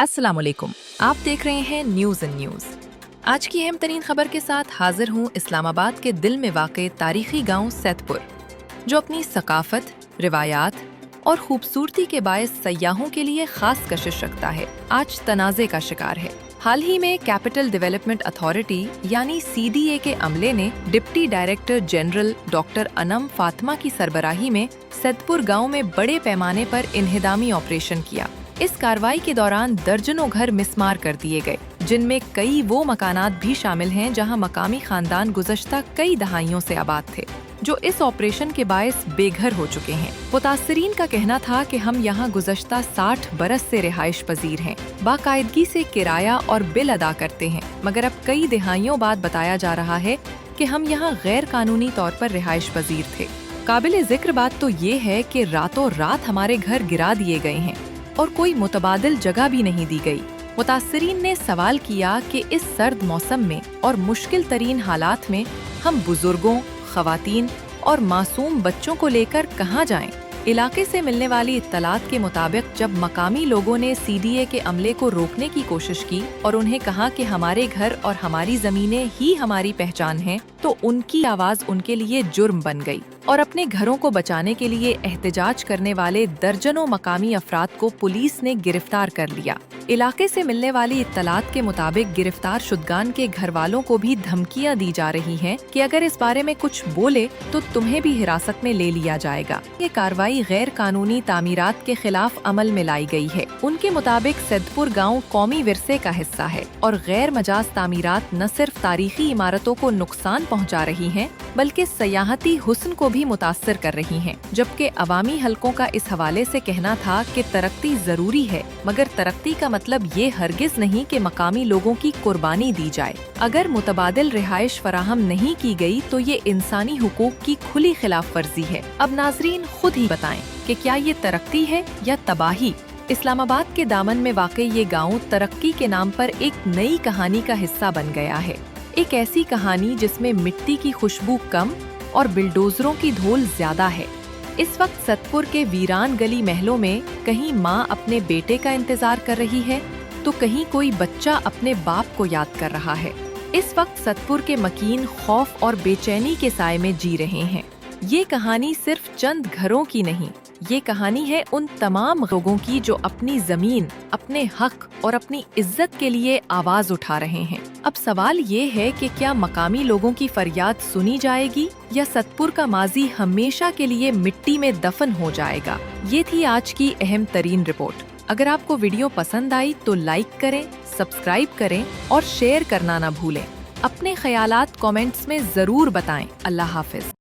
अस्सलाम वालेकुम। आप देख रहे हैं न्यूज़ इन न्यूज़। आज की अहम तरीन खबर के साथ हाजिर हूँ इस्लामाबाद के दिल में वाक़े तारीखी गांव सैदपुर, जो अपनी सकाफत, रिवायात और खूबसूरती के बायस सयाहों के लिए खास कशिश रखता है। आज तनाज़े का शिकार है। हाल ही में कैपिटल डेवलपमेंट अथॉरिटी यानी CDA के अमले ने deputy director general doctor Anam Fatima की सरबराही में सैदपुर गांव में बड़े पैमाने पर इन्हिदामी ऑपरेशन किया। इस कार्रवाई के दौरान दर्जनों घर मिस्मार कर दिए गए, जिनमें कई वो मकानात भी शामिल हैं जहां मकामी खानदान गुज़श्ता कई दहाइयों से आबाद थे, जो इस ऑपरेशन के बायस बेघर हो चुके हैं। मुतासरीन का कहना था कि हम यहाँ गुज़श्ता 60 बरस से रिहाइश पजीर हैं, बाकायदगी से किराया और बिल अदा करते हैं, मगर अब कई दिहाइयों बाद बताया जा रहा है कि हम यहाँ गैर कानूनी तौर पर रिहाइश पजीर थे। काबिल जिक्र बात तो ये है कि रातों रात हमारे घर गिरा दिए गए हैं और कोई मुतबादिल जगह भी नहीं दी गई। मुतासरीन ने सवाल किया कि इस सर्द मौसम में और मुश्किल तरीन हालात में हम बुजुर्गों, खवातीन और मासूम बच्चों को लेकर कहाँ जाएं? इलाके से मिलने वाली इत्तलात के मुताबिक जब मकामी लोगों ने CDA के अमले को रोकने की कोशिश की और उन्हें कहा कि हमारे घर और हमारी जमीनें ही हमारी पहचान हैं, तो उनकी आवाज उनके लिए जुर्म बन गई और अपने घरों को बचाने के लिए एहतजाज करने वाले दर्जनों मकामी अफराद को पुलिस ने गिरफ्तार कर लिया। इलाके से मिलने वाली इत्तलात के मुताबिक गिरफ्तार शुदगान के घर वालों को भी धमकियां दी जा रही हैं कि अगर इस बारे में कुछ बोले तो तुम्हें भी हिरासत में ले लिया जाएगा। ये कार्रवाई गैर कानूनी तामीरात के खिलाफ अमल में लाई गई है। उनके मुताबिक सैदपुर गांव कौमी विरसे का हिस्सा है और गैर मजाज तामीरात न सिर्फ तारीखी इमारतों को नुकसान पहुँचा रही हैं, बल्कि सयाहती हुस्न को भी मुतासर कर रही हैं। जबकि अवामी हलकों का इस हवाले से कहना था कि तरक्की जरूरी है, मगर तरक्की का मतलब ये हरगिज नहीं कि मकामी लोगों की कुर्बानी दी जाए। अगर मुतबादिल रिहाइश फराहम नहीं की गई तो ये इंसानी हुकूक की खुली खिलाफ वर्जी है। अब नाजरीन खुद ही बताएं कि क्या ये तरक्की है या तबाही। इस्लामाबाद के दामन में वाक़ई ये गाँव तरक्की के नाम पर एक नई कहानी का हिस्सा बन गया है। एक ऐसी कहानी जिसमें मिट्टी की खुशबू कम और बिल्डोजरों की धूल ज्यादा है। इस वक्त सैदपुर के वीरान गली महलों में कहीं माँ अपने बेटे का इंतजार कर रही है तो कहीं कोई बच्चा अपने बाप को याद कर रहा है। इस वक्त सैदपुर के मकीन खौफ और बेचैनी के साए में जी रहे हैं। ये कहानी सिर्फ चंद घरों की नहीं, ये कहानी है उन तमाम लोगों की जो अपनी जमीन, अपने हक और अपनी इज्जत के लिए आवाज उठा रहे हैं। अब सवाल ये है कि क्या मकामी लोगों की फरियाद सुनी जाएगी या सैदपुर का माजी हमेशा के लिए मिट्टी में दफन हो जाएगा। ये थी आज की अहम तरीन रिपोर्ट। अगर आपको वीडियो पसंद आई तो लाइक करें, सब्सक्राइब करें और शेयर करना ना भूलें। अपने ख्यालात कमेंट्स में जरूर बताएं। अल्लाह हाफिज।